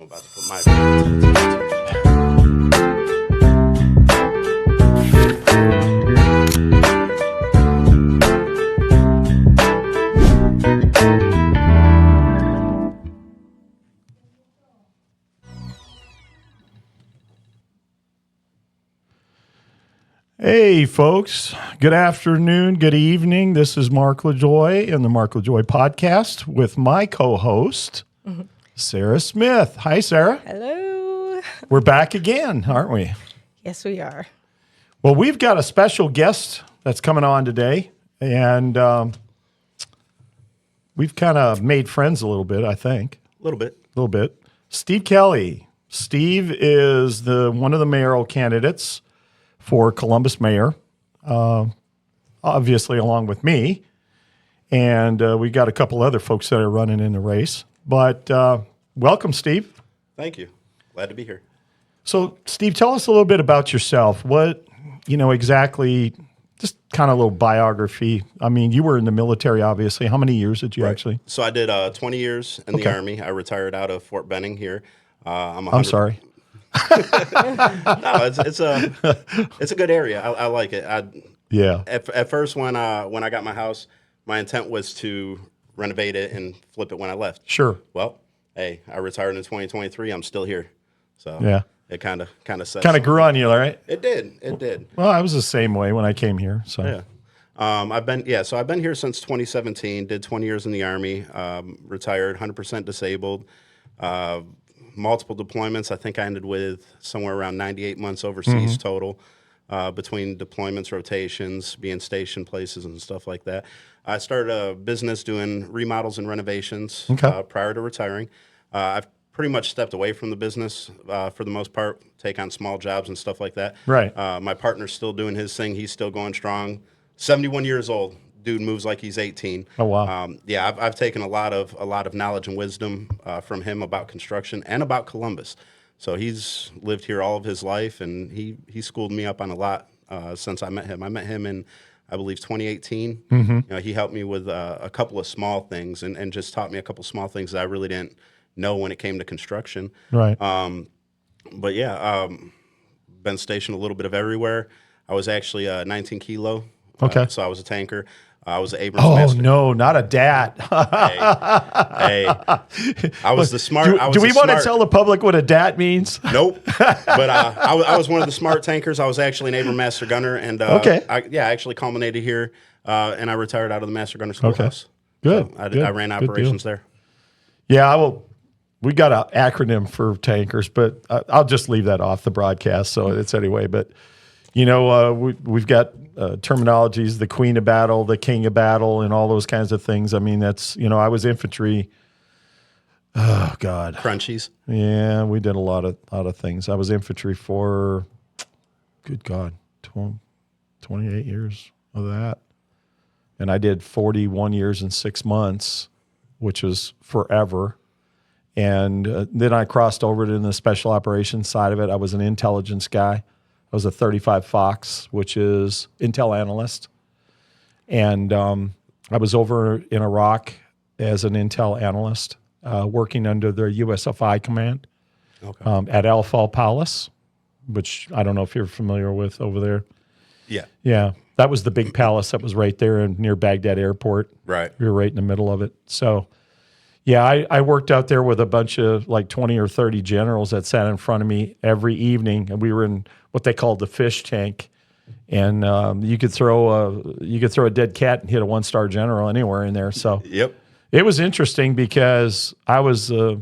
I'm about to put my Hey, folks. Good afternoon, good evening. This is Mark LaJoye and the Mark LaJoye Podcast with my co-host, Sarah Smith. Hi, Sarah. Hello. We're back again, aren't we? Yes, we are. Well, we've got a special guest that's coming on today, and we've kind of made friends a little bit, I think. A little bit. Steve Kelly. Steve is one of the mayoral candidates for Columbus mayor, obviously along with me. And we got a couple other folks that are running in the race. But welcome, Steve. Thank you. Glad to be here. So, Steve, tell us a little bit about yourself. What, exactly, just kind of a little biography. I mean, you were in the military, obviously. How many years did you actually? So I did 20 years in the Army. I retired out of Fort Benning here. I'm sorry. No, it's a good area. I like it. Yeah. At first, when I got my house, my intent was to renovate it and flip it when I left. Sure. Well, hey, I retired in 2023. I'm still here. So yeah, it kind of set. Kind of grew on you, right? It did. Well, I was the same way when I came here. So yeah. I've been here since 2017. Did 20 years in the Army. Retired, 100% disabled. Multiple deployments. I think I ended with somewhere around 98 months overseas total, between deployments, rotations, being stationed places and stuff like that. I started a business doing remodels and renovations prior to retiring. I've pretty much stepped away from the business for the most part, take on small jobs and stuff like that. Right. My partner's still doing his thing. He's still going strong. 71 years old. Dude moves like he's 18. Oh, wow. I've taken a lot of knowledge and wisdom from him about construction and about Columbus. So he's lived here all of his life, and he schooled me up on a lot since I met him. I met him in, I believe, 2018. Mm-hmm. He helped me with a couple of small things and just taught me a couple small things that I really didn't know when it came to construction. Right. Been stationed a little bit of everywhere. I was actually 19 kilo. Okay. So I was a tanker. I was an Abrams Oh, master. no, not a DAT. Hey, I was the smart. Do we want to tell the public what a DAT means? Nope. But I was one of the smart tankers. I was actually an Abrams master gunner, and I actually culminated here, and I retired out of the master gunner schoolhouse. Good. So Good. I ran operations there. Yeah, we got an acronym for tankers, but I'll just leave that off the broadcast. So it's anyway. But we've got terminologies: the Queen of Battle, the King of Battle, and all those kinds of things. I mean, that's I was infantry. Oh God, Crunchies. Yeah, we did a lot of things. I was infantry for, good God, 28 years of that, and I did 41 years and 6 months, which was forever. And then I crossed over to the special operations side of it. I was an intelligence guy. I was a 35 Fox, which is intel analyst. And I was over in Iraq as an intel analyst, working under the USFI command at Al Fall Palace, which I don't know if you're familiar with over there. Yeah. Yeah. That was the big palace that was right there near Baghdad Airport. Right. We were right in the middle of it. So, yeah, I worked out there with a bunch of like 20 or 30 generals that sat in front of me every evening, and we were in what they called the fish tank. And you could throw a dead cat and hit a 1-star general anywhere in there. So Yep. It was interesting because I was what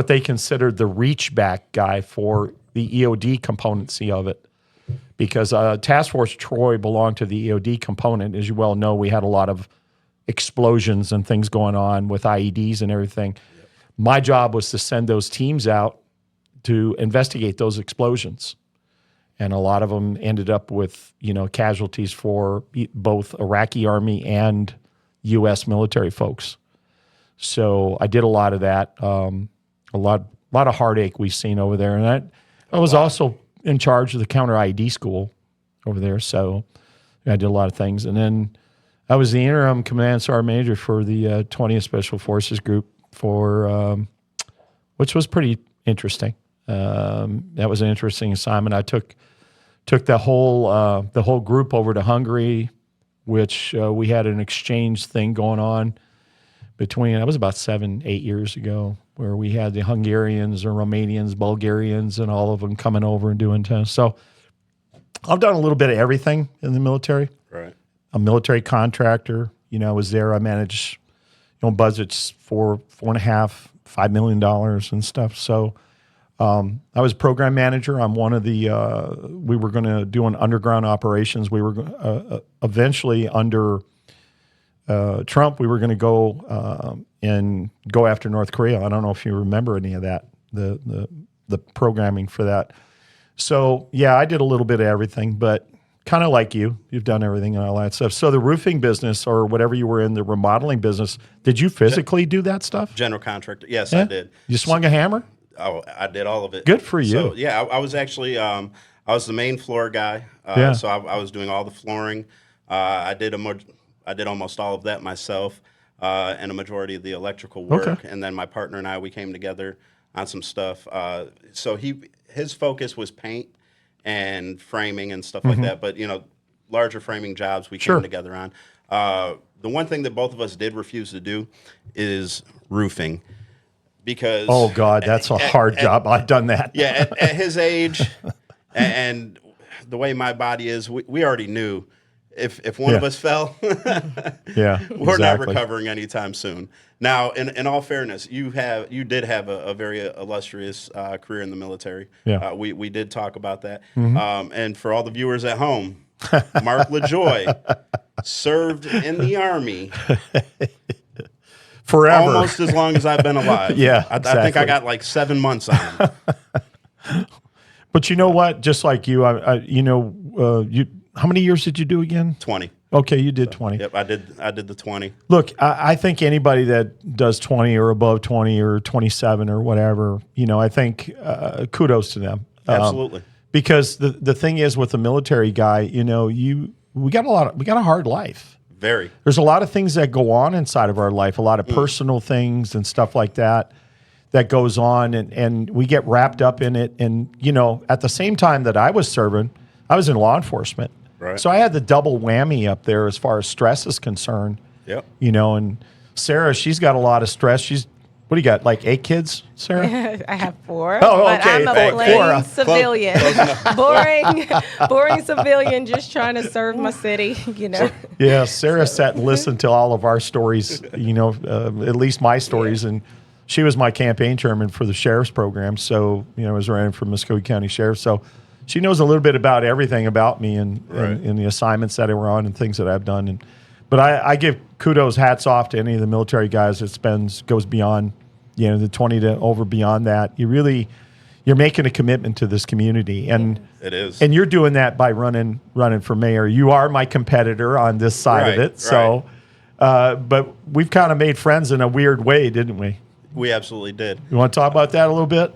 they considered the reach back guy for the EOD componency of it, because Task Force Troy belonged to the EOD component. As you well know, we had a lot of explosions and things going on with IEDs and everything. Yep. My job was to send those teams out to investigate those explosions. And a lot of them ended up with, casualties for both Iraqi army and U.S. military folks. So I did a lot of that. A lot of heartache we've seen over there. And I was also in charge of the counter IED school over there. So I did a lot of things. And then I was the interim command sergeant major for the 20th Special Forces Group for which was pretty interesting. That was an interesting assignment. I took the whole group over to Hungary, which we had an exchange thing going on between. That was about 7-8 years ago, where we had the Hungarians and Romanians, Bulgarians, and all of them coming over and doing tests. So I've done a little bit of everything in the military. Right. A military contractor. I was there. I managed, budgets for $4.5-5 million and stuff. So I was program manager on one of the. We were going to do an underground operations. We were eventually under Trump. We were going to go and go after North Korea. I don't know if you remember any of that. The programming for that. So yeah, I did a little bit of everything, but kind of like you've done everything and all that stuff. So the roofing business or whatever you were in, the remodeling business, did you physically do that stuff? General contractor. Yes, I did. You swung a hammer? Oh, I did all of it. Good for you. So, yeah, I was actually I was the main floor guy. So I was doing all the flooring. I did almost all of that myself, and a majority of the electrical work. Okay. And then my partner and I, we came together on some stuff. So his focus was paint and framing and stuff like that. But larger framing jobs we came together on. The one thing that both of us did refuse to do is roofing. Because oh God, that's a hard job. I've done that. Yeah, at his age and the way my body is, we already knew if one of us fell, we're not recovering anytime soon. Now, in all fairness, you did have a very illustrious career in the military. Yeah. We did talk about that. And for all the viewers at home, Mark LaJoye served in the Army. Forever. Almost as long as I've been alive. Yeah, I think I got like 7 months on him. But you know what? Just like you, how many years did you do again? 20. Okay, you did 20. Yep, I did the 20. Look, I think anybody that does 20 or above 20 or 27 or whatever, I think kudos to them. Absolutely. Because the thing is with the military guy, we got a hard life. Very. There's a lot of things that go on inside of our life, a lot of personal things and stuff like that goes on, and we get wrapped up in it. And, at the same time that I was serving, I was in law enforcement. Right. So I had the double whammy up there as far as stress is concerned. Yep. And Sarah, she's got a lot of stress. What do you got, like 8 kids, Sarah? I have 4. Oh, but okay. I'm a Thank plain you. civilian. Boring civilian just trying to serve my city, Yeah, Sarah sat and listened to all of our stories, at least my stories. And she was my campaign chairman for the sheriff's program. So, I was running for Muskogee County Sheriff. So she knows a little bit about everything about me and the assignments that I were on and things that I've done. But I give kudos, hats off to any of the military guys that goes beyond, the 20 to over beyond that. You're making a commitment to this community, and it is. And you're doing that by running for mayor. You are my competitor on this side of it. So, but we've kind of made friends in a weird way, didn't we? We absolutely did. You want to talk about that a little bit?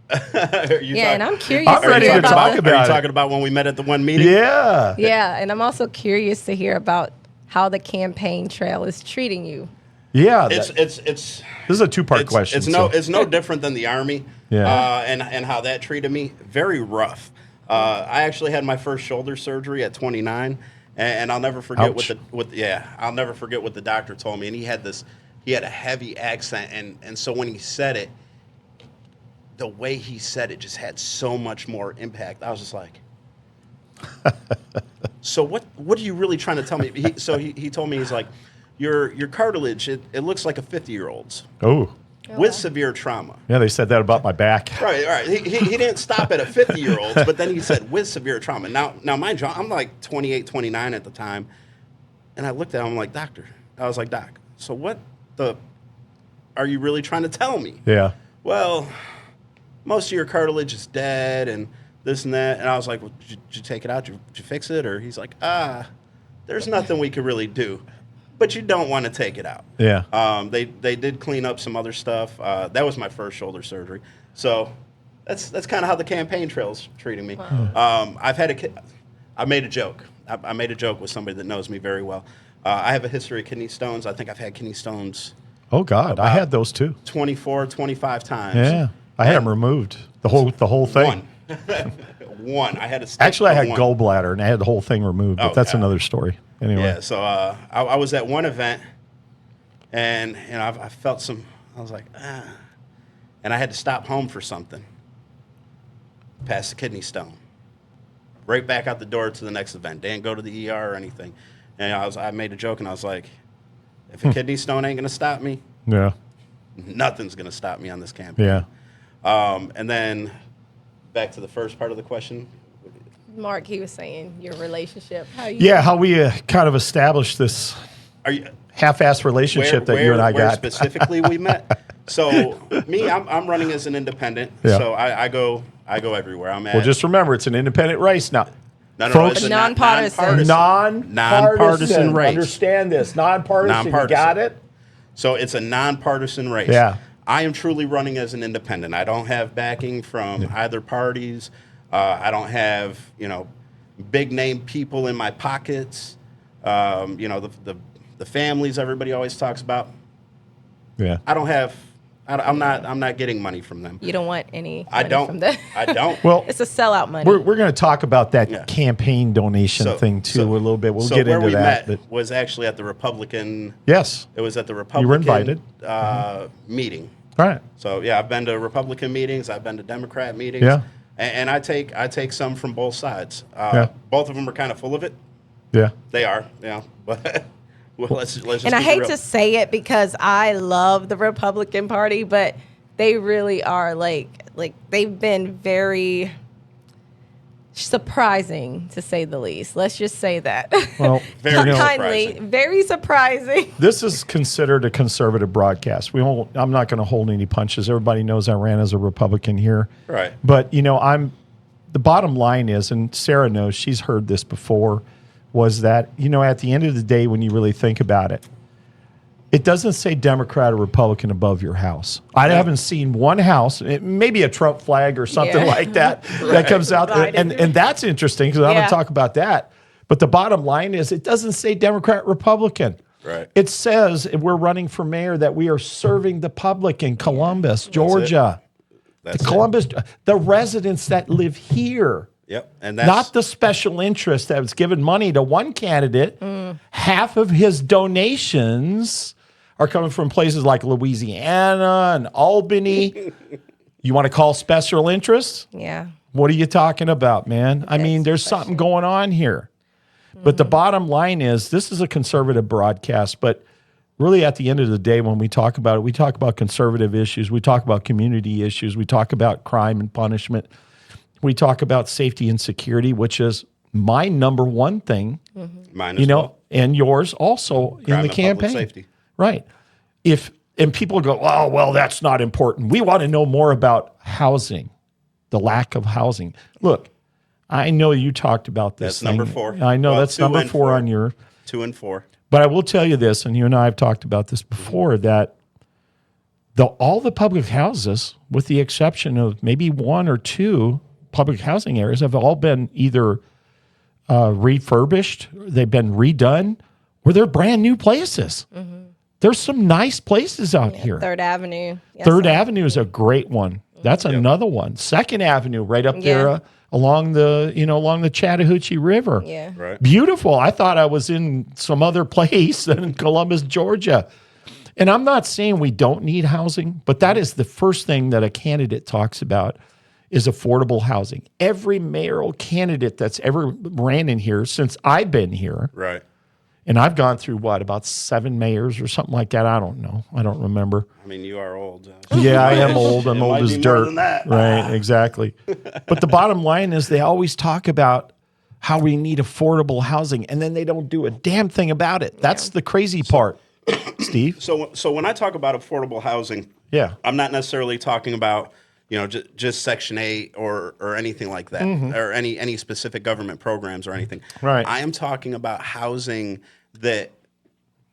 And I'm curious. I'm ready to talk about it. Are you talking about when we met at the one meeting? Yeah. Yeah, and I'm also curious to hear about how the campaign trail is treating you. Yeah. It's this is a 2-part question. It's no different than the Army. Yeah. And how that treated me. Very rough. I actually had my first shoulder surgery at 29, and I'll never forget I'll never forget what the doctor told me. And he had a heavy accent, and so when he said it, the way he said it just had so much more impact. I was just like, so what are you really trying to tell me? He told me, he's like, your cartilage, it looks like a 50-year-old's. Oh. With severe trauma. Yeah, they said that about my back. Right. He didn't stop at a 50-year-old's, but then he said with severe trauma. Now, mind you, I'm like 28, 29 at the time, and I looked at him, I'm like, Doctor. I was like, Doc, so what are you really trying to tell me? Yeah. Well, most of your cartilage is dead and this and that. And I was like, well, did you take it out? Did you fix it? Or he's like, there's nothing we could really do. But you don't want to take it out. Yeah. They did clean up some other stuff. That was my first shoulder surgery. So that's kind of how the campaign trail's treating me. Wow. I made a joke. I made a joke with somebody that knows me very well. I have a history of kidney stones. I think I've had kidney stones Oh God, I had those too. 24, 25 times. Yeah, I had them removed. The whole thing. One. I had a stick Actually, I for had one. gallbladder and I had the whole thing removed, but that's God. another story. Anyway. Yeah, so I was at one event, and I felt some. I was like, and I had to stop home for something. Passed the kidney stone. Right back out the door to the next event. Didn't go to the ER or anything. And I made a joke, and I was like, if a kidney stone ain't gonna stop me, Yeah. nothing's gonna stop me on this campaign. Yeah. And then back to the first part of the question. Mark, he was saying your relationship. How we kind of established this Are you half-assed relationship that you and I where got. specifically we met? So me, I'm running as an independent. Yeah. So I go everywhere. I'm at. Well, just remember, it's an independent race now. No, folks, it's a nonpartisan. nonpartisan race. Understand this. Nonpartisan. You Nonpartisan. got it? So it's a nonpartisan race. Yeah. I am truly running as an independent. I don't have backing from either parties. I don't have, big name people in my pockets. The families everybody always talks about. Yeah. I don't have. I'm not getting money from them. You don't want any I money don't. from them. I don't. Well, It's a sellout money. we're going to talk about that Yeah. campaign donation thing too a little bit. We'll so get where into we that. met But was actually at the Republican. yes. It was at the Republican. You were invited. Meeting. All right. So yeah, I've been to Republican meetings. I've been to Democrat meetings. Yeah. And I take some from both sides. Yeah. Both of them are kind of full of it. Yeah. They are. But well, let's just. And I keep it hate real. to say it because I love the Republican Party, but they really are like they've been very surprising, to say the least. Let's just say that. Well, Very kindly, surprising. very surprising. this is considered a conservative broadcast. I'm not going to hold any punches. Everybody knows I ran as a Republican here. Right. But, the bottom line is, and Sarah knows, she's heard this before, was that, at the end of the day, when you really think about it, it doesn't say Democrat or Republican above your house. I haven't seen one house, maybe a Trump flag or something Yeah. like that, that comes out. Biden. And that's interesting because I'm going Yeah. to talk about that. But the bottom line is it doesn't say Democrat, Republican. Right. It says if we're running for mayor that we are serving the public in Columbus, Georgia. That's The it. Columbus, the residents that live here. Yep. And that's Not the special interest that was given money to one candidate. Half of his donations are coming from places like Louisiana and Albany. You want to call special interest? Yeah. What are you talking about, man? I mean, there's something going on here. But the bottom line is this is a conservative broadcast, but really at the end of the day, when we talk about it, we talk about conservative issues. We talk about community issues. We talk about crime and punishment. We talk about safety and security, which is my number one thing, mine as well. and yours also in Crime the and public campaign. safety. Right. And people go, oh, well, that's not important. We want to know more about housing, the lack of housing. Look, I know you talked about this. That's number thing. 4. I know Well, that's 2 number and 4 on your. 2 and 4. But I will tell you this, and you and I have talked about this before, that all the public houses, with the exception of maybe 1 or 2 public housing areas, have all been either refurbished, they've been redone, or they're brand new places. There's some nice places out here. Third Avenue. Yes, Third sir. Avenue is a great one. That's another one. Second Avenue, right up there along the Chattahoochee River. Yeah. Right. Beautiful. I thought I was in some other place than Columbus, Georgia. And I'm not saying we don't need housing, but that is the first thing that a candidate talks about is affordable housing. Every mayoral candidate that's ever ran in here since I've been here, Right. and I've gone through about 7 mayors or something like that. I don't know. I don't remember. I mean, you are old. Yeah, I am old. I'm It old might as be more dirt. than that. Right, exactly. But the bottom line is they always talk about how we need affordable housing, and then they don't do a damn thing about it. That's the crazy part, Steve. So when I talk about affordable housing, Yeah. I'm not necessarily talking about just Section 8 or anything like that, or any specific government programs or anything. Right. I am talking about housing that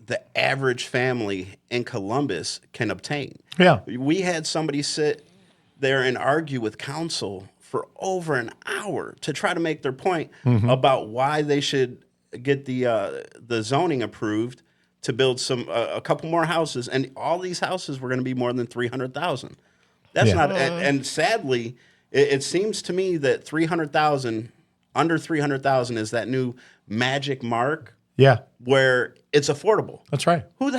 the average family in Columbus can obtain. Yeah. We had somebody sit there and argue with council for over an hour to try to make their point about why they should get the zoning approved to build a couple more houses, and all these houses were going to be more than 300,000. That's Yeah. not, and sadly, it seems to me that 300,000, under 300,000, is that new magic mark. Yeah, Where it's affordable. that's right. Who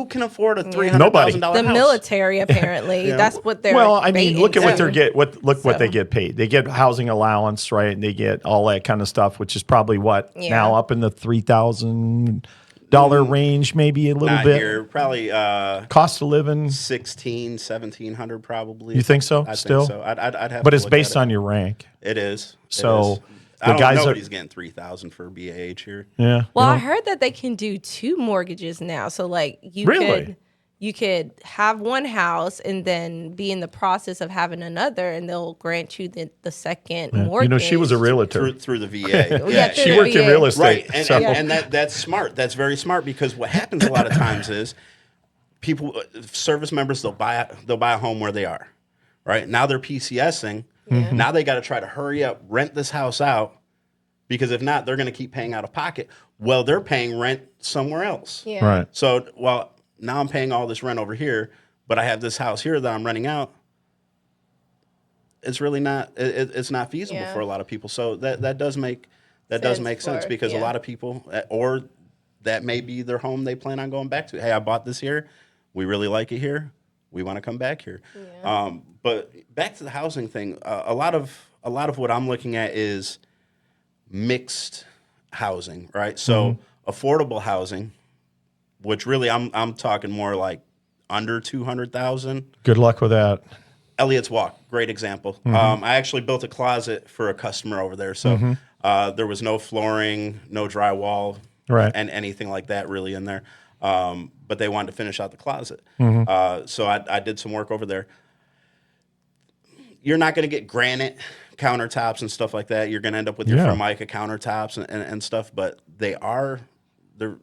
can afford a $300,000 house? The military, apparently, that's what they're. Well, I mean, look at what they're baiting. what they get paid. They get housing allowance, right? And they get all that kind of stuff, which is probably now up in the $3,000 range, maybe a little Not bit. here. Probably Cost of living. 1,700 probably. You think so? I Still? think so. I'd have But to it's look based at on your rank. it. It is. So I don't, guys nobody's getting 3,000 for BAH here. Yeah. Well, I heard that they can do 2 mortgages now. So like you could have one house and then be in the process of having another, and they'll grant you the second mortgage. You know, she was a realtor. Through the VA. Yeah, She the worked in VA. real estate. Right, and that's smart. That's very smart, because what happens a lot of times is people, service members, they'll buy a home where they are. Right now they're PCSing. Now they got to try to hurry up, rent this house out, because if not, they're going to keep paying out of pocket. Well, they're paying rent somewhere else. Yeah. Right. So, well, now I'm paying all this rent over here, but I have this house here that I'm renting out. It's really not. It's not feasible for a lot of people. So that does make sense, because a lot of people, or that may be their home they plan on going back to. Hey, I bought this here. We really like it here. We want to come back here. Yeah. But back to the housing thing, a lot of what I'm looking at is mixed housing, right? So affordable housing, which really I'm talking more like under 200,000. Good luck with that. Elliot's Walk, great example. I actually built a closet for a customer over there, so there was no flooring, no drywall, Right. and anything like that really in there. But they wanted to finish out the closet, so I did some work over there. You're not going to get granite countertops and stuff like that. You're going to end up with your Formica countertops and stuff, but they're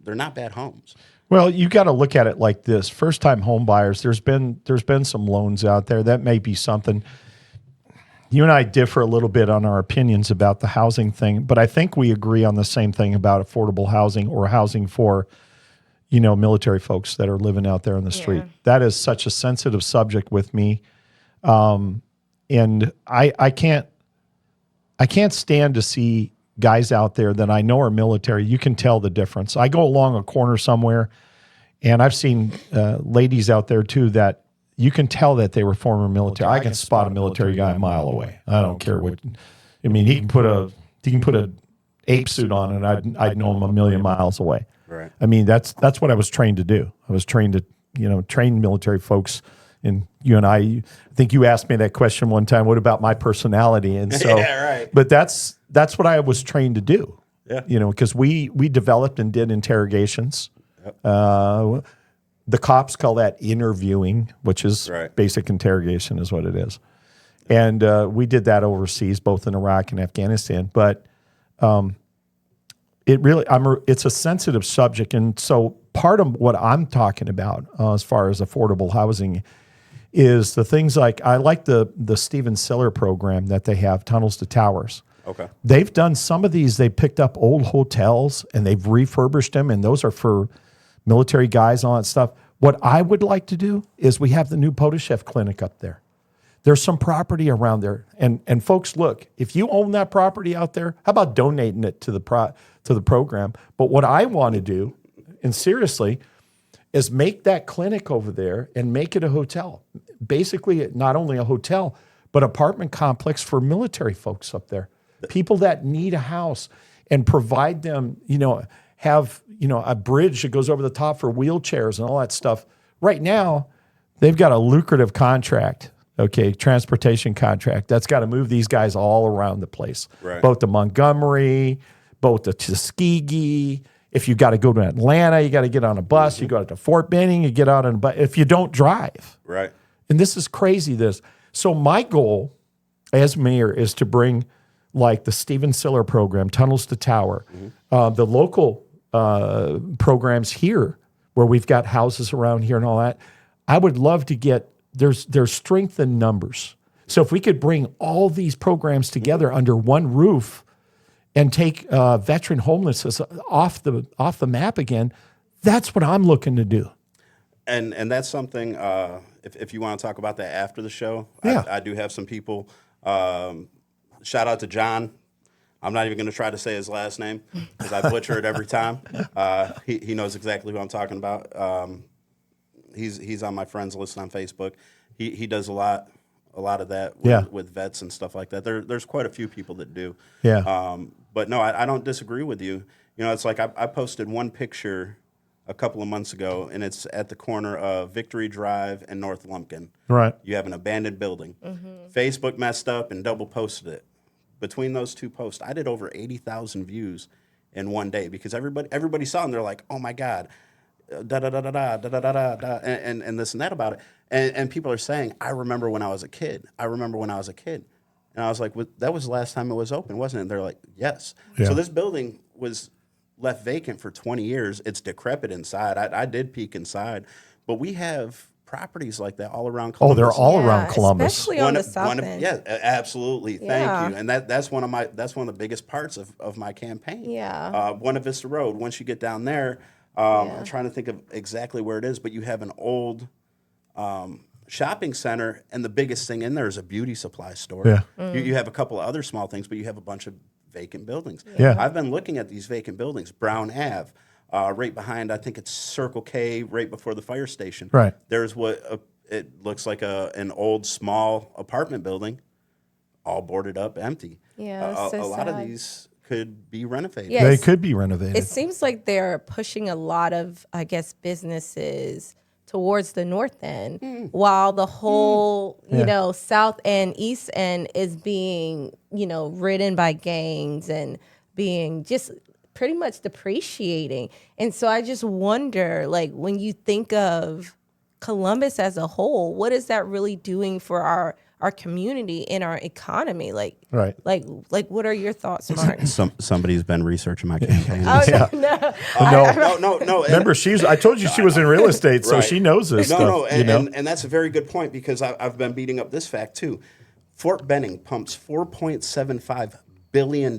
not bad homes. Well, you got to look at it like this. First-time home buyers, there's been some loans out there. That may be something. You and I differ a little bit on our opinions about the housing thing, but I think we agree on the same thing about affordable housing, or housing for, military folks that are living out there on the street. That is such a sensitive subject with me. And I can't stand to see guys out there that I know are military. You can tell the difference. I go along a corner somewhere, and I've seen ladies out there too that you can tell that they were former military. I can spot a military guy a mile away. I don't care what. I mean, he can put a ape suit on, and I'd know him a million miles away. Right. I mean, that's what I was trained to do. I was trained to train military folks. And you and I think you asked me that question one time. What about my personality? And so, right. But that's what I was trained to do. Yeah. Because we developed and did interrogations. Yep. The cops call that interviewing, which is basic interrogation, is what it is. And we did that overseas, both in Iraq and Afghanistan. But it's a sensitive subject, and so part of what I'm talking about as far as affordable housing is the things like, I like the Stephen Siller program that they have, Tunnels to Towers. Okay. They've done some of these. They picked up old hotels and they've refurbished them, and those are for military guys and all that stuff. What I would like to do is, we have the new Podeshef clinic up there. There's some property around there, and folks, look, if you own that property out there, how about donating it to the program? But what I want to do, and seriously, is make that clinic over there and make it a hotel. Basically, not only a hotel, but apartment complex for military folks up there. People that need a house, and provide them, have, a bridge that goes over the top for wheelchairs and all that stuff. Right now, they've got a lucrative contract, transportation contract, that's got to move these guys all around the place. Right. Both to Montgomery, both to Tuskegee. If you got to go to Atlanta, you got to get on a bus. You go to Fort Benning, you get out on a bus. If you don't drive. Right. And this is crazy, So my goal as mayor is to bring, like, the Stephen Siller program, Tunnels to Tower, the local programs here where we've got houses around here and all that. I would love to get, there's strength in numbers. So if we could bring all these programs together under one roof and take veteran homelessness off the map again, That's what I'm looking to do. And that's something, if you want to talk about that after the show, Yeah. I do have some people. Shout out to John. I'm not even going to try to say his last name because I butcher it every time. He knows exactly who I'm talking about. He's on my friends list on Facebook. He does a lot of that with vets and stuff like that. There's quite a few people that do. Yeah. But no, I don't disagree with you. You know, it's like I posted one picture a couple of months ago, and it's at the corner of Victory Drive and North Lumpkin. Right. You have an abandoned building. Facebook messed up and double posted it. Between those two posts, I did over 80,000 views in one day because everybody saw it and they're like, "Oh my God, da da da da da da da da da," and this and that about it. And people are saying, "I remember when I was a kid. I remember when I was a kid." And I was like, "That was the last time it was open, wasn't it?" And they're like, "Yes." Yeah. So this building was left vacant for 20 years. It's decrepit inside. I did peek inside, but we have properties like that all around Columbus. Oh, they're all around Columbus. Especially on the south end. Yeah, absolutely. Thank Yeah. you. And that's one of the biggest parts of my campaign. Yeah. Buena Vista Road. Once you get down there, I'm trying to think of exactly where it is, but you have an old shopping center, and the biggest thing in there is a beauty supply store. Yeah. You have a couple of other small things, but you have a bunch of vacant buildings. Yeah. I've been looking at these vacant buildings. Brown Ave, right behind, I think it's Circle K, right before the fire station. Right. There's it looks like an old small apartment building, all boarded up, empty. Yeah, a lot of sad. these could be renovated. Yeah. They Yes. could be renovated. It seems like they're pushing a lot of, I guess, businesses towards the north end, while the whole, south and east end is being, ridden by gangs and being just pretty much depreciating. And so I just wonder, like, when you think of Columbus as a whole, what is that really doing for our community and our economy? Like, Right. like what are your thoughts, Mark? Somebody's been researching my campaign. No. Remember, I told you she was in real estate, so Right. she knows this stuff. And that's a very good point because I've been beating up this fact too. Fort Benning pumps $4.75 billion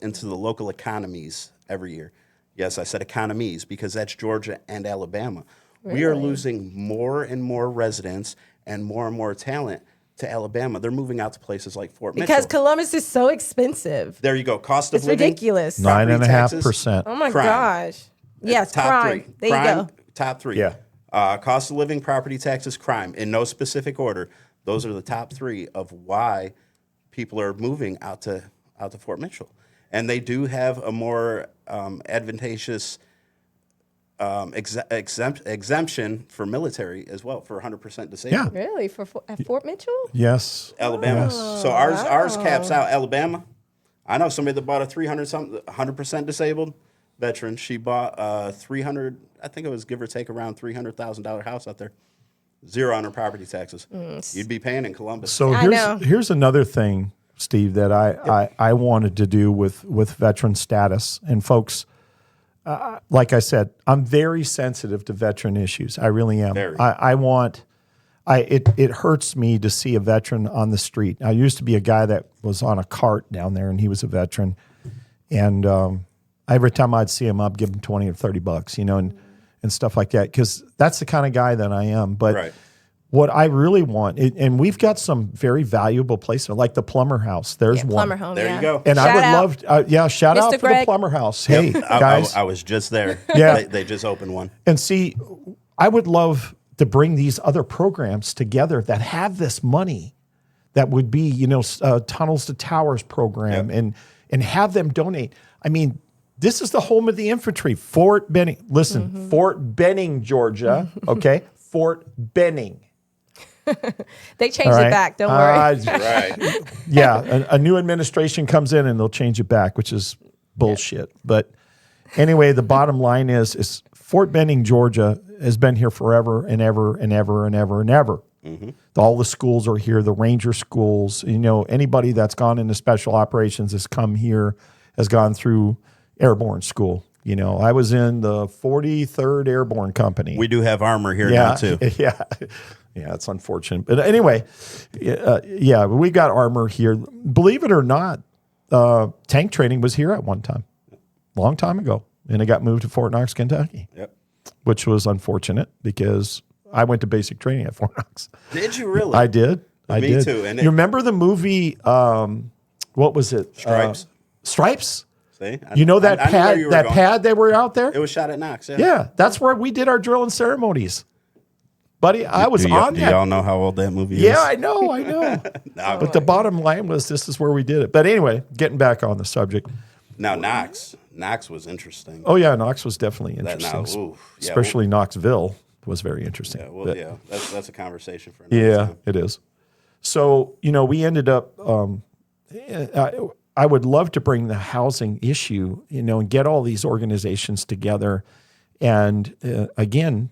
into the local economies every year. Yes, I said economies because that's Georgia and Alabama. We are losing more and more residents and more talent to Alabama. They're moving out to places like Fort Mitchell. Because Columbus is so expensive. There you go. Cost of It's living. ridiculous. Property 9.5%. Oh my crime. gosh. Yes, Top crime. three. There Crime, you go. Top three. Yeah. Cost of living, property taxes, crime. In no specific order. Those are the top three of why people are moving out to Fort Mitchell. And they do have a more advantageous exemption for military as well, for 100% disabled. Yeah. Really? At Fort Mitchell? Yes. Alabama. So ours caps out Alabama. I know somebody that bought a 100% disabled veteran. She bought a 300, I think it was give or take around $300,000 house out there. Zero on her property taxes. You'd be paying in Columbus. So I know. here's another thing, Steve, that I wanted to do with veteran status. And folks, like I said, I'm very sensitive to veteran issues. I really am. Very. It hurts me to see a veteran on the street. I used to be a guy that was on a cart down there, and he was a veteran. And every time I'd see him, I'd give him $20 or $30, and stuff like that, because that's the kind of guy that I am. But Right. what I really want, and we've got some very valuable places, like the Plumber House. There's one. Plumber Home. There yeah. you go. And I would love, shout out Mr. to the Greg. Plumber House. Hey, I guys. was just there. Yeah. They just opened one. And see, I would love to bring these other programs together that have this money that would be, Tunnels to Towers program and have them donate. I mean, this is the home of the infantry, Fort Benning. Listen, Fort Benning, Georgia, okay? Fort Benning. They changed All it right? back. Don't worry. Right. Yeah, a new administration comes in and they'll change it back, which is bullshit. But anyway, the bottom line is Fort Benning, Georgia has been here forever and ever and ever and ever and ever. All the schools are here, the Ranger schools. Anybody that's gone into special operations has come here, has gone through airborne school. I was in the 43rd Airborne Company. We do have armor here now, too. Yeah, it's unfortunate. But anyway, we got armor here. Believe it or not, tank training was here at one time, long time ago, and it got moved to Fort Knox, Kentucky. Yep. which was unfortunate because I went to basic training at Fort Knox. Did you really? I did. I Me did. too. And you remember the movie? What was it? Stripes. Stripes. See, You know that I knew pad? where you were That going. pad they were out there. It was shot at Knox. Yeah. Yeah, that's where we did our drill and ceremonies, buddy. I was on Do that. y'all know how old that movie is? Yeah, I know. No, But the bottom line was this is where we did it. But anyway, getting back on the subject. now Knox was interesting. Oh yeah, Knox was definitely That interesting, now, ooh, yeah, especially Knoxville was very interesting. Yeah, well, But- yeah, that's a conversation for another yeah, time. it is. So we ended up. I would love to bring the housing issue, and get all these organizations together. And again,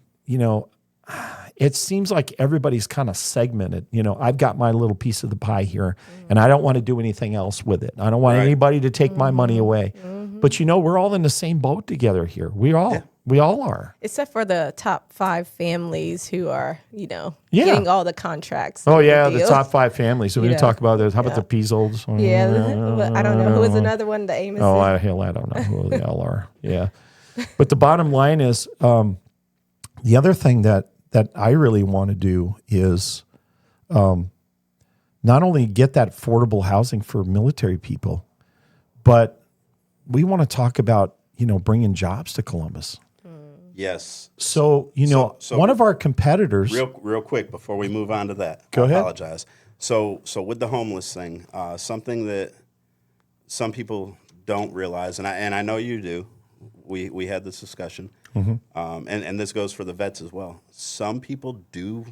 it seems like everybody's kind of segmented. I've got my little piece of the pie here, and I don't want to do anything else with it. I don't want Right. anybody to take my money away. But we're all in the same boat together here. We all are. Except for the top 5 families who are, Yeah. getting all the contracts. Oh and yeah, the deals. top 5 families. So we Yeah. talk about those. How about the Peasolds? Yeah, but I don't know who was another one. The Amos. Oh, I don't know who the hell are. Yeah. But the bottom line is the other thing that I really want to do is not only get that affordable housing for military people, but we want to talk about, bringing jobs to Columbus. Yes. So, So- one of our competitors. Real quick before we move on to that. Go I ahead. apologize. So with the homeless thing, something that some people don't realize, and I know you do. We had this discussion, and this goes for the vets as well. Some people do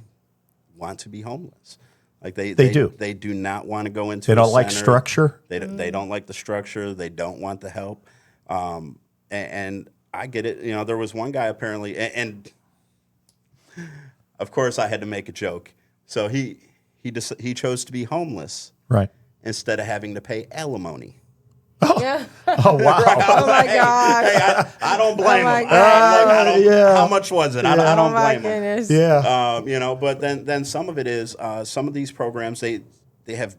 want to be homeless. Like they do. They do not want to go into. They a don't like center. structure. They don't like the structure. They don't want the help. And I get it. There was one guy apparently, and of course I had to make a joke. So he chose to be homeless Right. instead of having to pay alimony. Yeah. Oh, wow. Oh my God. Hey, I don't blame my him. God. Yeah. How much was it? I Oh don't my blame him. goodness. Yeah. But then some of it is some of these programs they have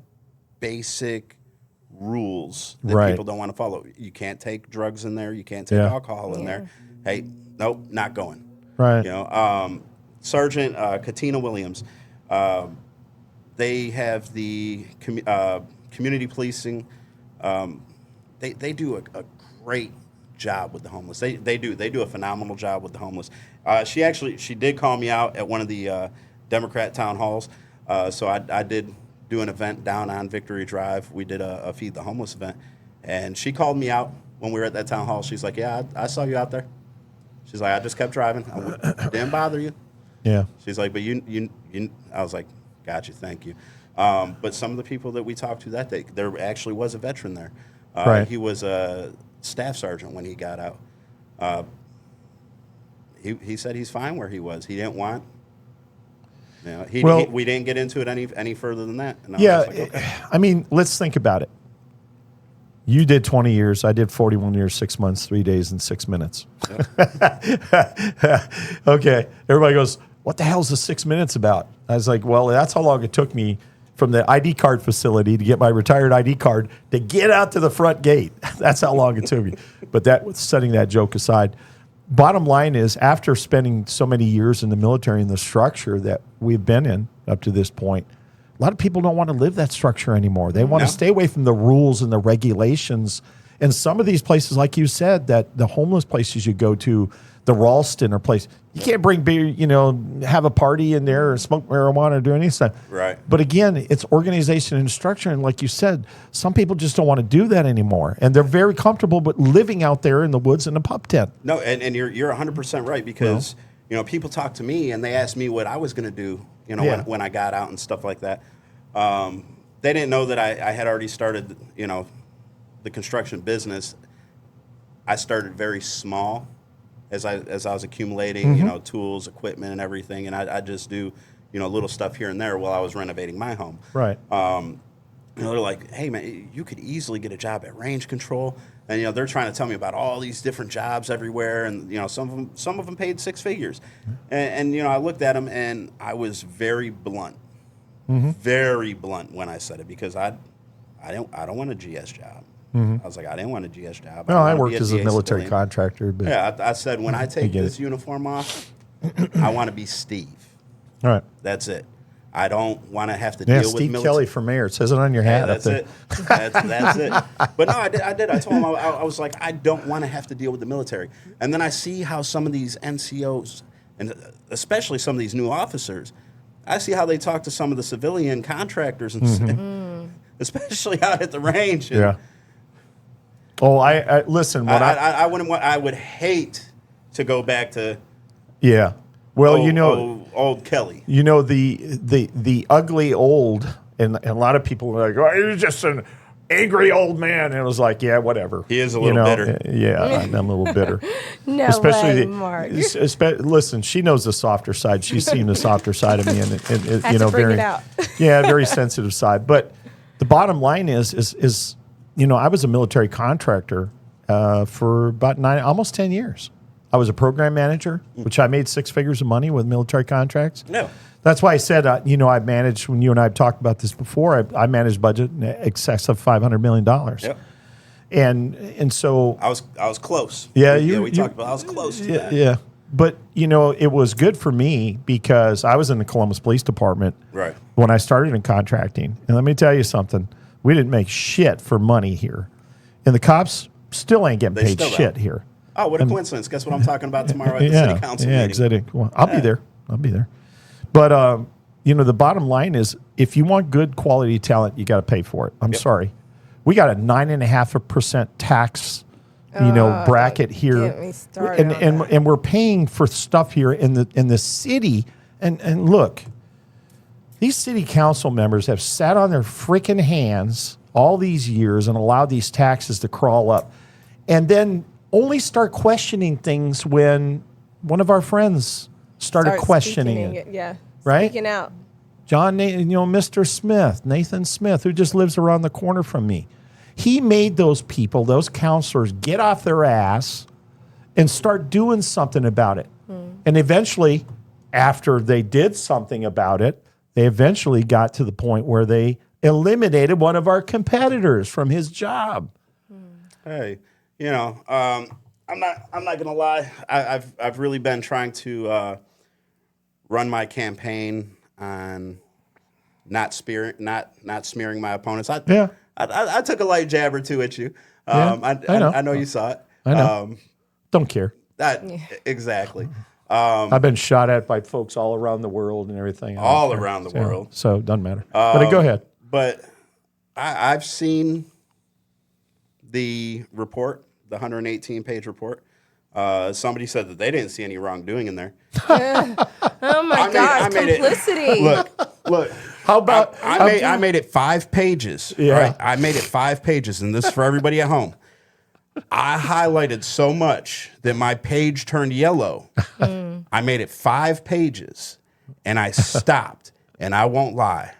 basic rules that Right. people don't want to follow. You can't take drugs in there. You can't take Yeah. alcohol in there. Hey, nope, not going. Right. Sergeant Katina Williams, they have the community policing. They do a great job with the homeless. They do a phenomenal job with the homeless. She did call me out at one of the Democrat town halls. So I did do an event down on Victory Drive. We did a Feed the Homeless event, and she called me out when we were at that town hall. She's like, "Yeah, I saw you out there." She's like, "I just kept driving. I didn't bother you." Yeah. She's like, "But you." I was like, "Got you, thank you." But some of the people that we talked to that day, there actually was a veteran there. Right. He was a staff sergeant when he got out. He said he's fine where he was. He didn't want. We didn't get into it any further than that. And I was Yeah. just like, okay. I mean, let's think about it. You did 20 years. I did 41 years, 6 months, 3 days, and 6 minutes. Okay. Everybody goes, what the hell's the 6 minutes about? I was like, well, that's how long it took me from the ID card facility to get my retired ID card to get out to the front gate. That's how long it took me. But setting that joke aside, bottom line is after spending so many years in the military and the structure that we've been in up to this point, a lot of people don't want to live that structure anymore. They want to stay away from the rules and the regulations. And some of these places, like you said, that the homeless places you go to, the Ralston or place, you can't bring beer, have a party in there or smoke marijuana or do anything. Right. But again, it's organization and structure. And like you said, some people just don't want to do that anymore. And they're very comfortable with living out there in the woods in a pup tent. No, and you're 100% right because people talk to me and they ask me what I was going to do, when I got out and stuff like that. They didn't know that I had already started, the construction business. I started very small as I was accumulating, tools, equipment, and everything, and I just do, little stuff here and there while I was renovating my home. Right. They're like, hey, man, you could easily get a job at range control. And, they're trying to tell me about all these different jobs everywhere. And, some of them paid 6 figures. And I looked at them and I was very blunt, very blunt when I said it because I don't want a GS job. I was like, I didn't want a GS job. No, I wanna worked be as a GA military civilian. contractor. But Yeah, I said, when I take get this it. uniform off, I want to be Steve. all right. That's it. I don't want to have to Yeah, deal with Steve military. Kelly for mayor. It says it on your Yeah, hat up that's there. it. That's it. But no, I did. I told him, I was like, I don't want to have to deal with the military. And then I see how some of these NCOs, and especially some of these new officers, I see how they talk to some of the civilian contractors, and especially out at the range. And Yeah. Oh, I listen. When I wouldn't want. I would hate to go back to yeah. Well, you know, old Kelly. you know the ugly old, and a lot of people are like, oh, he's just an angry old man, and it was like, yeah, whatever. He is a little bitter. Yeah, I'm a little bitter. No Especially way, Mark. listen, she knows the softer side. She's seen the softer side of me, and Had you know, to bring very it out. yeah, very sensitive side. But the bottom line is you know, I was a military contractor for about almost 10 years. I was a program manager, which I made 6 figures of money with military contracts. No. That's why I said, you know, I managed, when you and I have talked about this before, I managed budget in excess of $500 million. Yep. And so. I was close. Yeah, we talked about. I was close to that. Yeah. But, you know, it was good for me because I was in the Columbus Police Department Right. when I started in contracting. And let me tell you something. We didn't make shit for money here. And the cops still ain't getting paid still shit don't. here. Oh, what a coincidence! Guess what I'm talking about tomorrow at the city council yeah, meeting. exactly. Well, I'll be there. I'll be there. But you know, the bottom line is, if you want good quality talent, you got to pay for it. I'm sorry, we got a 9.5% tax, you know, bracket here, get me started on and we're paying for stuff here in the city. And look, these city council members have sat on their freaking hands all these years and allowed these taxes to crawl up, and then only start questioning things when one of our friends started Start questioning speaking it. Yeah. Right? Speaking out. John, you know, Mr. Smith, Nathan Smith, who just lives around the corner from me. He made those people, those counselors, get off their ass and start doing something about it. And eventually, after they did something about it, they eventually got to the point where they eliminated one of our competitors from his job. Hey, you know, I'm not gonna lie. I've really been trying to run my campaign on not smearing my opponents. I took a light jab or two at you. I know you saw it. I know. Don't care. Exactly. I've been shot at by folks all around the world and everything. All around the world. So it doesn't matter. But go ahead. But I've seen the report, the 118-page report. Somebody said that they didn't see any wrongdoing in there. Oh my gosh, complicity. Look. How about I made it 5 pages. Yeah. Right? I made it 5 pages, and this is for everybody at home. I highlighted so much that my page turned yellow. I made it 5 pages, and I stopped. And I won't lie,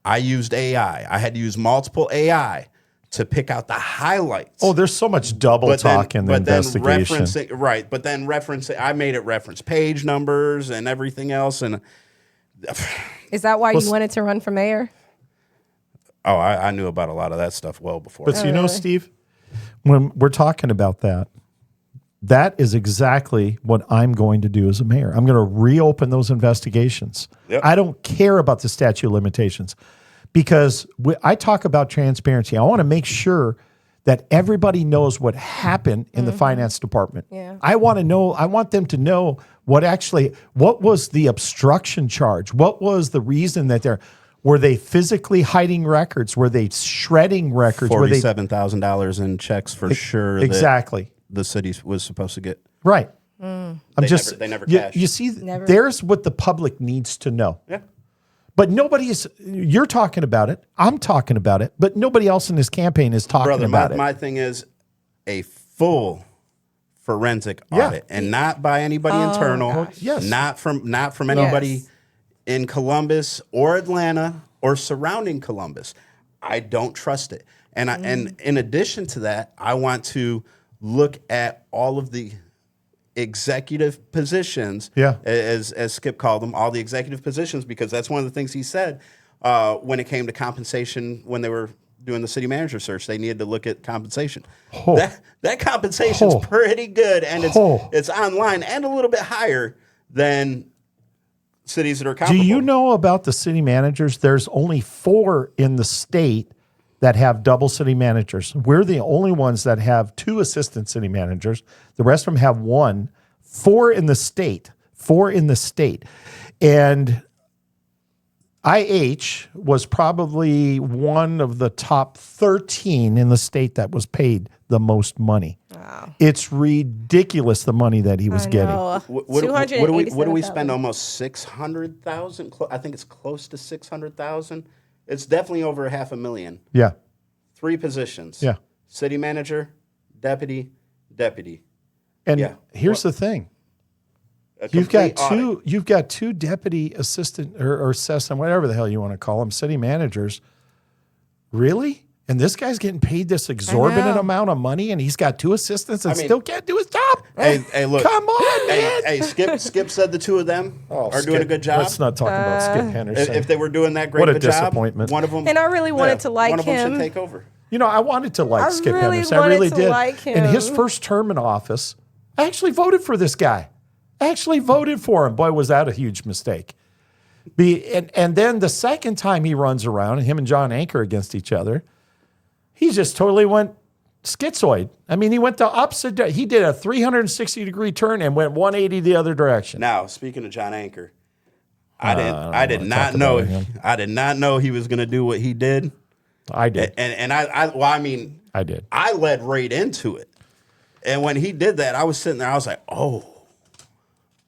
I used AI. I had to use multiple AI to pick out the highlights. Oh, there's so much double talk in the investigation. But then referencing, I made it reference page numbers and everything else. And Is that why you wanted to run for mayor? oh, I knew about a lot of that stuff well before. But you know, Steve, when we're talking about that, that is exactly what I'm going to do as a mayor. I'm going to reopen those investigations. Yep. I don't care about the statute of limitations because I talk about transparency. I want to make sure that everybody knows what happened in the finance department. Yeah. I want them to know what was the obstruction charge? What was the reason that were they physically hiding records? Were they shredding records? $47,000 in checks for sure. Exactly. The city was supposed to get. Right. They never cashed. You see, Never. there's what the public needs to know. Yeah. But you're talking about it. I'm talking about it. But nobody else in this campaign is talking about it. My thing is a full forensic audit, and not by anybody internal. yes. Not from anybody Yes. in Columbus or Atlanta or surrounding Columbus. I don't trust it. And and in addition to that, I want to look at all of the executive positions, as Skip called them, all the executive positions, because that's one of the things he said when it came to compensation when they were doing the city manager search, they needed to look at compensation. Oh. That compensation's Oh. pretty good, and Oh. it's online and a little bit higher than cities that are Do comparable. you know about the city managers? There's only 4 in the state that have double city managers. We're the only ones that have 2 assistant city managers. The rest of them have 1. 4 in the state. 4 in the state. And IH was probably one of the top 13 in the state that was paid the most money. Wow. It's ridiculous the money that he was getting. What do we spend? Almost 600,000. I think it's close to 600,000. It's definitely over $500,000. Yeah. 3 positions. Yeah. City manager, deputy. And Yeah. here's the thing. A You've got complete audit. two. You've got 2 deputy assistant or assistant, whatever the hell you want to call them, city managers. Really? And this guy's getting paid this exorbitant amount of money, and he's got 2 assistants and still can't do his job. Hey, look. Come on, man. Hey, Skip said the 2 of them are doing a good job. Let's not talk about Skip Henderson. If they were doing that great What of a a job, disappointment. one of them. And I really wanted to like one of them him. should take over. You know, I wanted to like I Skip really Henderson. I wanted really to did. like In his him. first term in office, I actually voted for this guy. I actually voted for him. Boy, was that a huge mistake. And then the second time he runs around, and him and John Anker against each other, he just totally went schizoid. I mean, he went the opposite. He did a 360-degree turn and went 180 the other direction. Now, speaking of John Anker, I did wanna not talk know. about him. I did not know he was going to do what he did. I did. And I mean, I did. I led right into it. And when he did that, I was sitting there. I was like, oh,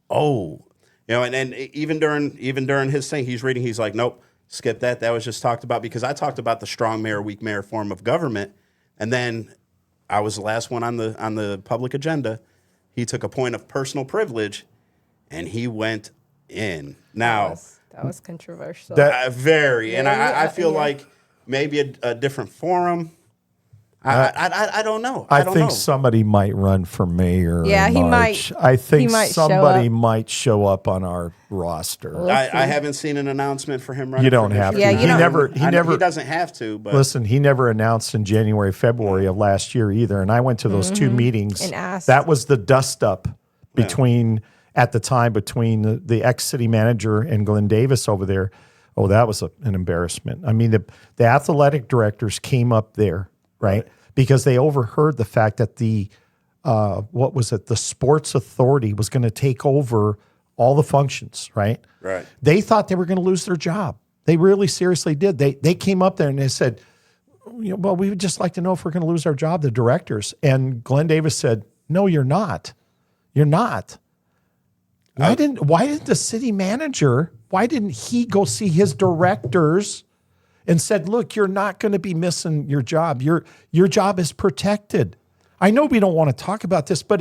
you know. And even during his thing, he's reading. He's like, nope, skip that. That was just talked about because I talked about the strong mayor, weak mayor form of government, and then I was the last one on the public agenda. He took a point of personal privilege, and he went in. Now That was controversial. very, and I feel yeah. like maybe a different forum. I don't know. I don't think know. somebody might run for mayor. Yeah, in he March. might- I think he might show somebody up. might show up on our roster. I haven't seen an announcement for him running. You don't for have to. Yeah, district. you he don't- never. He I know never. He doesn't have to. But Listen, he never announced in January, February of last year either. And I went to those 2 meetings. And asked. That was the dust up between at the time between the ex city manager and Glenn Davis over there. Oh, that was an embarrassment. I mean, the athletic directors came up there, right? Because they overheard the fact that the the sports authority was going to take over all the functions, right? Right. They thought they were going to lose their job. They really seriously did. They came up there and they said, well, we would just like to know if we're going to lose our job, the directors. And Glenn Davis said, no, you're not. You're not. Why didn't the city manager, why didn't he go see his directors and said, look, you're not going to be missing your job. Your job is protected. I know we don't want to talk about this, but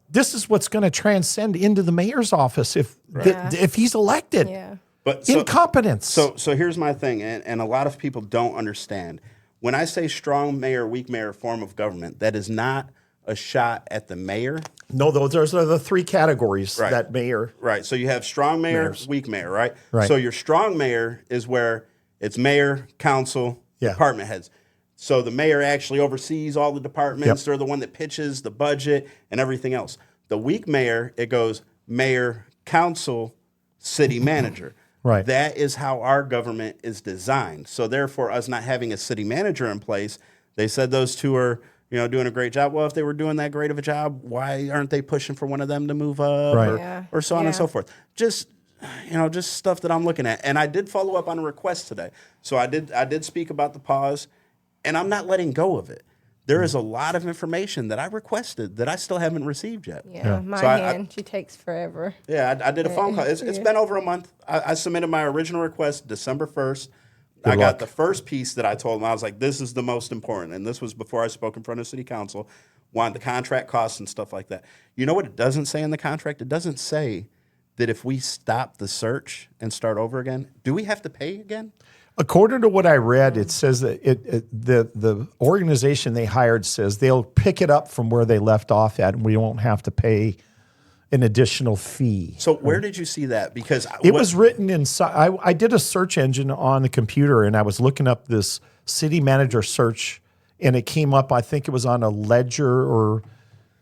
this is what's going to transcend into the mayor's office if he's elected. Yeah. But Incompetence. So here's my thing, and a lot of people don't understand. When I say strong mayor, weak mayor form of government, that is not a shot at the mayor. No, those are the 3 categories that mayor. Right. So you have strong mayor, weak mayor, right? Right. So your strong mayor is where it's mayor, council, department heads. So the mayor actually oversees all the departments. Yep. They're the one that pitches the budget and everything else. The weak mayor, it goes mayor, council, city manager. Right. That is how our government is designed. So therefore, us not having a city manager in place, they said those 2 are doing a great job. Well, if they were doing that great of a job, why aren't they pushing for one of them to move up Right. or so on and so forth? Just stuff that I'm looking at. And I did follow up on a request today. So I did speak about the pause, and I'm not letting go of it. There is a lot of information that I requested that I still haven't received yet. Yeah, my So hand, she takes forever. Yeah, I did a phone call. It's been over a month. I submitted my original request December 1st. I luck. got the first piece that I told them. I was like, this is the most important. And this was before I spoke in front of city council. Wanted the contract costs and stuff like that. You know what it doesn't say in the contract? It doesn't say that if we stop the search and start over again, do we have to pay again? According to what I read, it says that the organization they hired says they'll pick it up from where they left off at, and we won't have to pay an additional fee. So where did you see that? Because It was written inside. I did a search engine on the computer, and I was looking up this city manager search, and it came up. I think it was on a Ledger or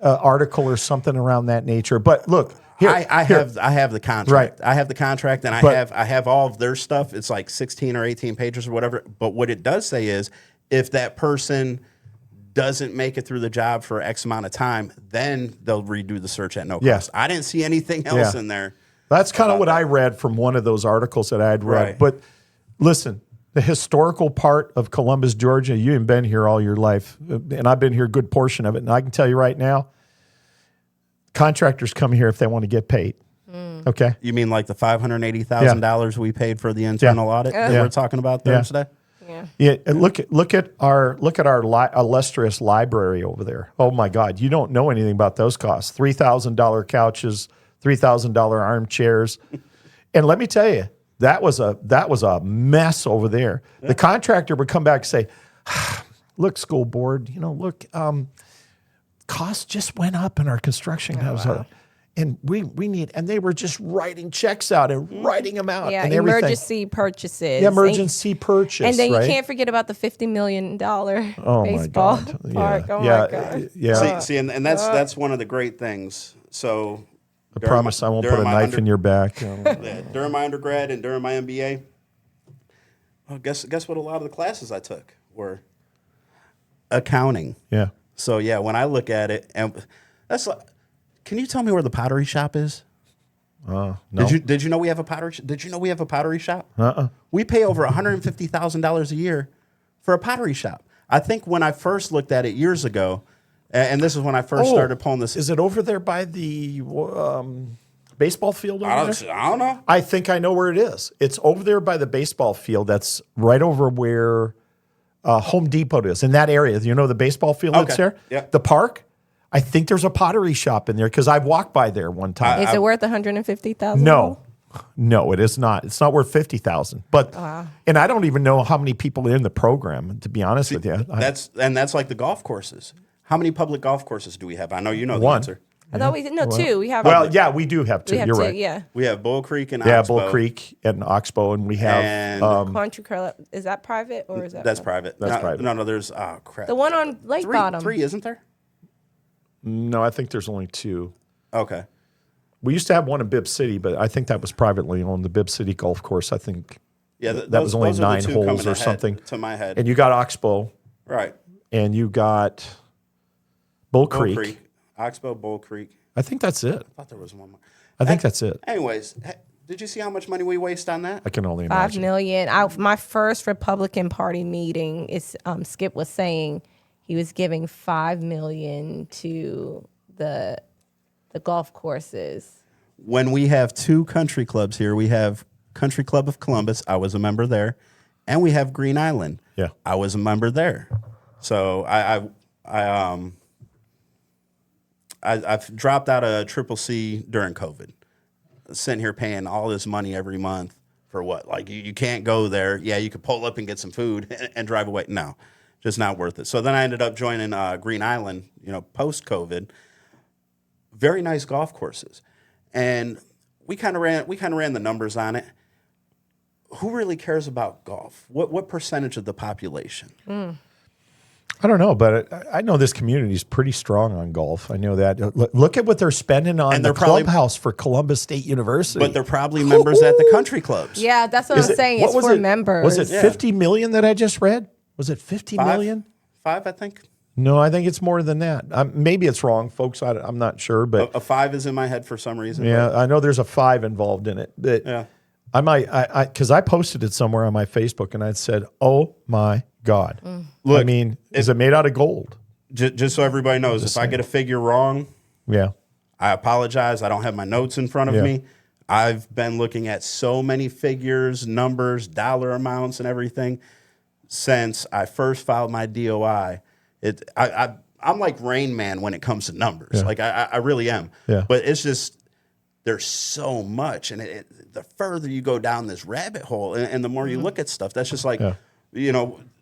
article or something around that nature. But look, here I have the contract. Right. I have the contract, and I have all of their stuff. It's like 16 or 18 pages or whatever. But what it does say is, if that person doesn't make it through the job for X amount of time, then they'll redo the search at no cost. Yes. I didn't see anything else in there. That's kind of what I read from one of those articles that I had read. Right. But listen, the historical part of Columbus, Georgia, you haven't been here all your life, and I've been here a good portion of it. And I can tell you right now, contractors come here if they want to get paid. Okay? You mean like the $580,000 we paid for the internal audit that we're talking about Thursday? Yeah. And look at our illustrious library over there. Oh my God, you don't know anything about those costs. $3,000 couches, $3,000 armchairs, and let me tell you, that was a mess over there. The contractor would come back and say, "Look, school board, costs just went up in our construction house." Wow. And we need, and they were just writing checks out and writing them out and everything. Emergency purchases. Yeah, emergency purchase. And then you right? can't forget about the $50 million Oh baseball my God. park. Yeah. Oh yeah. my God. Yeah. See, and that's one of the great things. So I promise I won't put a knife in your back. During my undergrad and during my MBA, well, guess what? A lot of the classes I took were accounting. Yeah. So yeah, when I look at it, and that's like, can you tell me where the pottery shop is? No. Did you know we have a pottery? Did you know we have a pottery shop? We pay over $150,000 a year for a pottery shop. I think when I first looked at it years ago, and this is when I first started pulling this. Is it over there by the baseball field over there? I don't know. I think I know where it is. It's over there by the baseball field. That's right over where Home Depot is, in that area. You know the baseball field that's there? Yep. The park? I think there's a pottery shop in there because I've walked by there one time. Is it worth $150,000? No, it is not. It's not worth $50,000. But and I don't even know how many people are in the program. To be honest with you, That's like the golf courses. How many public golf courses do we have? I know you know the One. answer. I thought two. We have. well, yeah, we do have two. we have You're two. right. Yeah. We have Bull Creek and Yeah, Oxbow. Bull Creek and Oxbow, and we have And Country Club. Is that private or is that? that's private. That's private. No, there's crap. The one on Lake Bottom. Three, isn't there? no, I think there's only two. Okay. We used to have one in Bibb City, but I think that was privately owned. The Bibb City Golf Course, I think Yeah, that was only those are the 9 two holes coming or ahead something. to my head. And you got Oxbow, Right. and you got Bull Bull Creek. Creek. Oxbow, Bull Creek. I think that's it. I thought there was one more. I think that's it. Anyways, did you see how much money we waste on that? I can only $5 imagine. million. My first Republican Party meeting is Skip was saying he was giving $5 million to the golf courses. When we have two country clubs here, we have Country Club of Columbus. I was a member there, and we have Green Island. Yeah. I was a member there. So I've dropped out of Triple C during COVID. Sitting here paying all this money every month for what? Like you can't go there. Yeah, you could pull up and get some food and drive away. No, just not worth it. So then I ended up joining Green Island. Post COVID. Very nice golf courses, and we kind of ran the numbers on it. Who really cares about golf? What percentage of the population? I don't know, but I know this community is pretty strong on golf. I know that. Look at what they're spending on the clubhouse for Columbus State University. But they're probably members at the country clubs. Yeah, that's what I'm saying. It's for members. Was it 50 million that I just read? Was it 50 million? 5, I think. No, I think it's more than that. Maybe it's wrong, folks. I'm not sure, but A 5 is in my head for some reason. yeah, I know there's a 5 involved in it. But Yeah. I might, because I posted it somewhere on my Facebook, and I said, "Oh my God!" Look, I mean, is it made out of gold? Just so everybody knows, if I get a figure wrong, Yeah, I apologize. I don't have my notes in front of me. I've been looking at so many figures, numbers, dollar amounts, and everything since I first filed my DOI. I'm like Rain Man when it comes to numbers. Like I really am. Yeah. But it's just there's so much, and the further you go down this rabbit hole, and the more you look at stuff, that's just like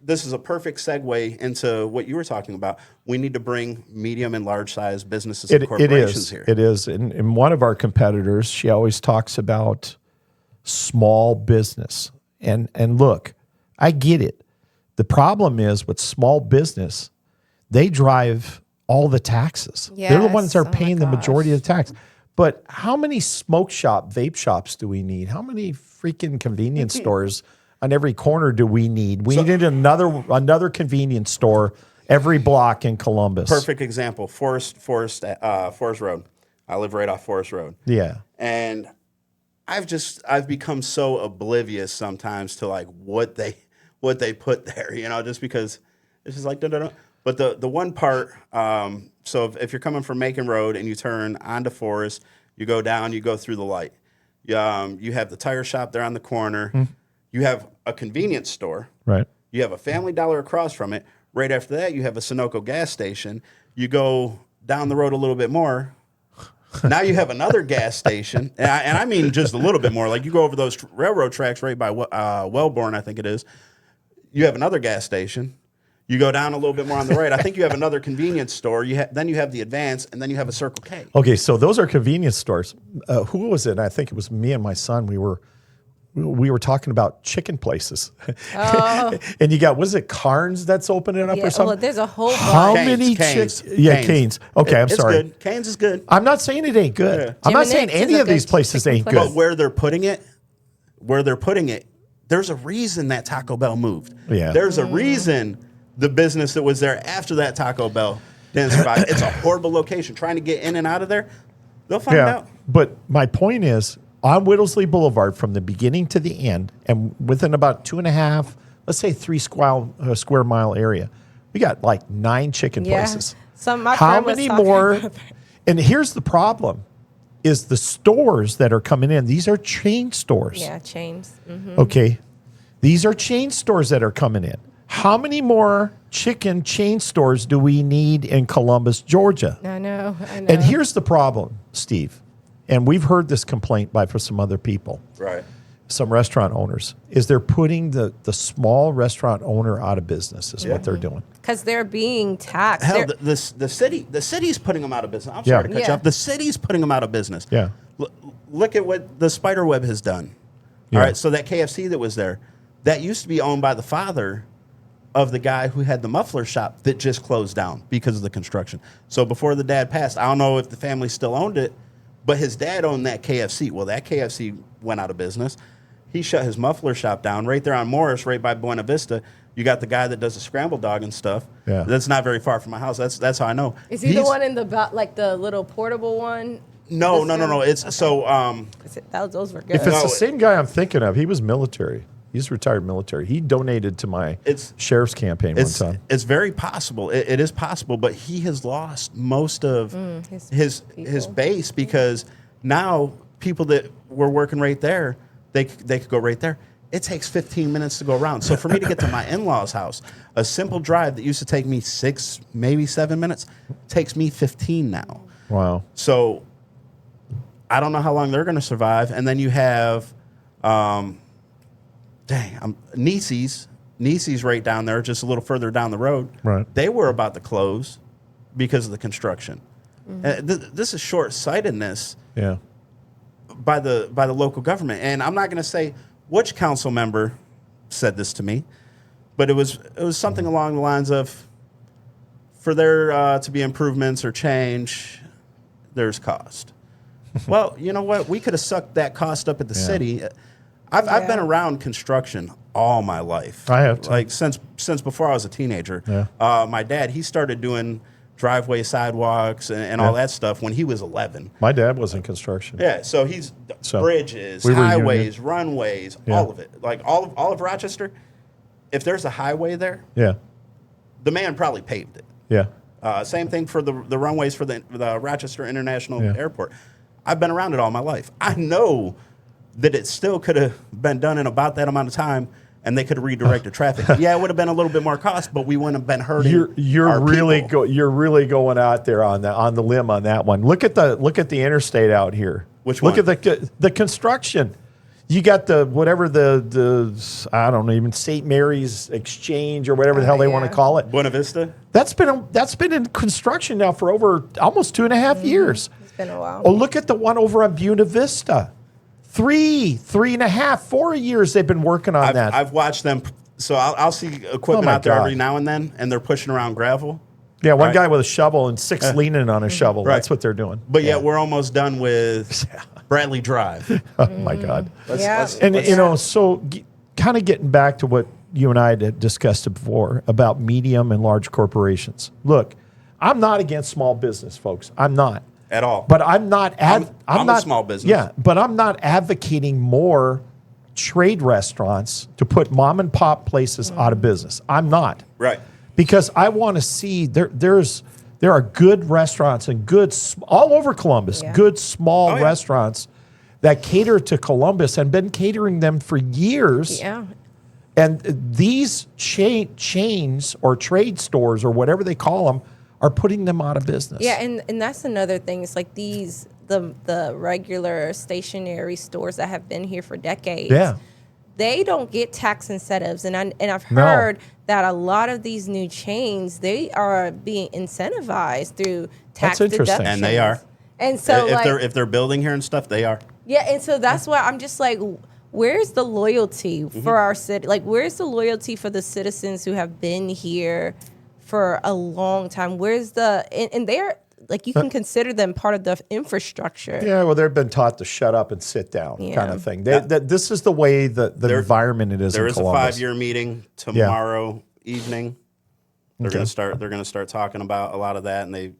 this is a perfect segue into what you were talking about. We need to bring medium and large size businesses and corporations here. It is. And one of our competitors, she always talks about small business. And look, I get it. The problem is with small business, they drive all the taxes. They're the ones that are paying the majority of the tax. But how many smoke shop, vape shops do we need? How many freaking convenience stores on every corner do we need? We need another convenience store every block in Columbus. Perfect example, Forest Road. I live right off Forest Road. Yeah. And I've become so oblivious sometimes to like what they put there, just because it's just like da-da-da. But the one part, so if you're coming from Macon Road and you turn onto Forest, you go down, you go through the light. You have the tire shop there on the corner. You have a convenience store. Right. You have a Family Dollar across from it. Right after that, you have a Sunoco gas station. You go down the road a little bit more. Now you have another gas station, and I mean just a little bit more. Like you go over those railroad tracks right by Wellborn, I think it is. You have another gas station. You go down a little bit more on the right. I think you have another convenience store. Then you have the Advance, and then you have a Circle K. Okay, so those are convenience stores. Who was it? I think it was me and my son. We were talking about chicken places. Oh. And you got, was it Carnes that's opening up or something? Well, there's a whole bunch. How many Canes. Canes. Okay, I'm sorry. It's good. Canes is good. I'm not saying it ain't good. Yeah. I'm not Jim and saying Nick's any is a of these good places chicken ain't place. good. But where they're putting it, there's a reason that Taco Bell moved. Yeah. There's a reason the business that was there after that Taco Bell didn't survive. It's a horrible location. Trying to get in and out of there, they'll find out. But my point is, on Whittlesley Boulevard, from the beginning to the end, and within about 2.5, let's say 3 square mile area, we got like 9 chicken places. My How friend was many talking more? about that. And here's the problem: is the stores that are coming in. These are chain stores. Yeah, chains. Mm-hmm. Okay, these are chain stores that are coming in. How many more chicken chain stores do we need in Columbus, Georgia? I know. And here's the problem, Steve, and we've heard this complaint from some other people, Right. some restaurant owners, is they're putting the small restaurant owner out of business is what they're doing. Because they're being taxed. Hell, the city's putting them out of business. I'm sorry to cut you off. The city's putting them out of business. Yeah. Look at what the Spiderweb has done. Yeah. All right, so that KFC that was there, that used to be owned by the father of the guy who had the muffler shop that just closed down because of the construction. So before the dad passed, I don't know if the family still owned it, but his dad owned that KFC. Well, that KFC went out of business. He shut his muffler shop down right there on Morris, right by Buena Vista. You got the guy that does the scrambled dog and stuff. Yeah. That's not very far from my house. That's how I know. Is he the one in the like the little portable one? No. It's okay. So those were good. If it's the same guy I'm thinking of, he was military. He's retired military. He donated to my sheriff's campaign one time. It's very possible. It is possible, but he has lost most of his base because now people that were working right there, they could go right there. It takes 15 minutes to go around. So for me to get to my in-laws' house, a simple drive that used to take me 6, maybe 7 minutes, takes me 15 now. Wow. So I don't know how long they're going to survive. And then you have... Niecy's right down there, just a little further down the road. Right. They were about to close because of the construction. This is short-sightedness by the local government. And I'm not going to say which council member said this to me, but it was something along the lines of, for there to be improvements or change, there's cost. Well, you know what? We could have sucked that cost up at the city. I've been around construction all my life. I have too. Like since before I was a teenager. Yeah. My dad, he started doing driveway sidewalks and all that stuff when he was 11. My dad was in construction. Yeah, so he's bridges, highways, runways, all of it. Like all of Rochester, if there's a highway there, the man probably paved it. Yeah. Same thing for the runways for the Rochester International Airport. I've been around it all my life. I know that it still could have been done in about that amount of time, and they could have redirected traffic. Yeah, it would have been a little bit more cost, but we wouldn't have been hurting. You're really going out there on the limb on that one. Look at the interstate out here. Which one? Look at the construction. You got the whatever the I don't know, even St. Mary's Exchange or whatever the hell they want to call it. Buena Vista. That's been in construction now for over almost 2.5 years. It's been a while. Oh, look at the one over on Buena Vista. 3.5, 4 years they've been working on that. I've watched them. So I'll see equipment out there every now and then, and they're pushing around gravel. Yeah, one guy with a shovel and 6 leaning on a shovel. Right. That's what they're doing. But yet we're almost done with Bradley Drive. Oh, my God. Yeah. So kind of getting back to what you and I had discussed before about medium and large corporations. Look, I'm not against small business, folks. I'm not. At all. But I'm not. I'm not a small business. Yeah, but I'm not advocating more trade restaurants to put mom and pop places out of business. I'm not. Right. Because I want to see there are good restaurants and all over Columbus, good small restaurants that cater to Columbus and been catering them for years. Yeah. And these chains or trade stores or whatever they call them are putting them out of business. Yeah, and that's another thing. It's like the regular stationary stores that have been here for decades. Yeah. They don't get tax incentives, and I've heard that a lot of these new chains, they are being incentivized through tax That's interesting. deductions. And they are. And so if they're building here and stuff, they are. Yeah, and so that's why I'm just like, where's the loyalty for our city? Like, where's the loyalty for the citizens who have been here for a long time? Where's and they're like, you can consider them part of the infrastructure. Yeah, well, they've been taught to shut up and sit down, kind of thing. This is the way the environment it is in Columbus. There is a 5-year meeting tomorrow evening. They're going to start talking about a lot of that, and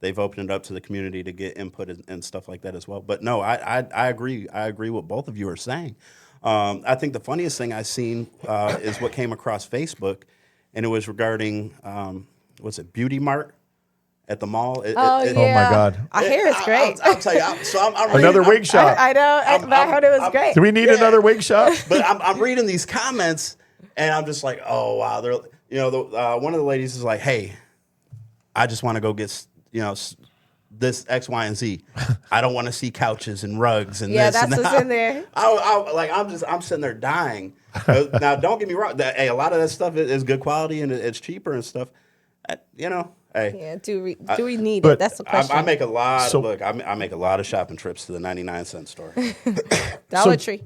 they've opened it up to the community to get input and stuff like that as well. But no, I agree. I agree with both of you are saying. I think the funniest thing I've seen is what came across Facebook, and it was regarding what's it, Beauty Mart at the mall. Oh my God! I hear it's great. I'll tell you. I'm another wig shop. I know, but I heard it was great. Do we need another wig shop? But I'm reading these comments, and I'm just like, oh wow. They're one of the ladies is like, hey, I just want to go get this X, Y, and Z. I don't want to see couches and rugs and this. That's and what's in there. I'm sitting there dying. Now, don't get me wrong. A lot of that stuff is good quality and it's cheaper and stuff. Hey. Yeah, do we need it? That's the question. I make a lot. I make a lot of shopping trips to the 99-cent store. Dollar Tree.